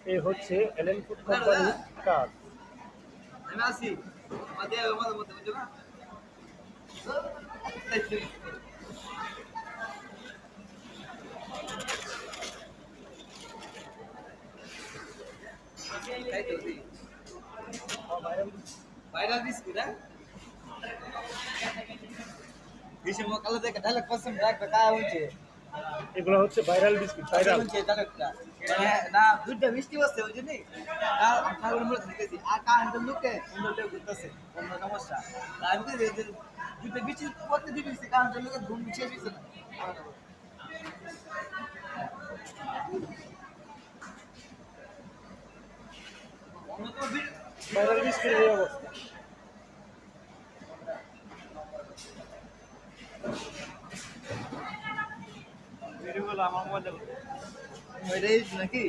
এ হচ্ছে LN food কোম্পানির কাজ। আমি আসি আমাদের আমাদের মধ্যে বুঝছো না তাই তো ভাইরাল বিস্কুট হ্যাঁ বিশের মকালে দেখে ডায়লগ পছন্দ একটা কাজ হচ্ছে এগুলো হচ্ছে ভাইরাল বিস্কিট, আসলে ভাইরাল। হচ্ছে ডায়লগটা মানে না দুধটা মিষ্টি বসছে ওই জন্যই কাগজ মূলত দিতেছি আর কাহানটা লোকে অন্য লোক করতেছে অন্য সমস্যা আমি দুধটা মিষ্টি করতে দিতেছি কাহানটা লোকে ঘুম শেষ হয়েছে না অন্য তো ভাইরাল বিস্কিটের এই অবস্থা। ভিডিওগুলো আমার মোবাইলে ওইটাই নাকি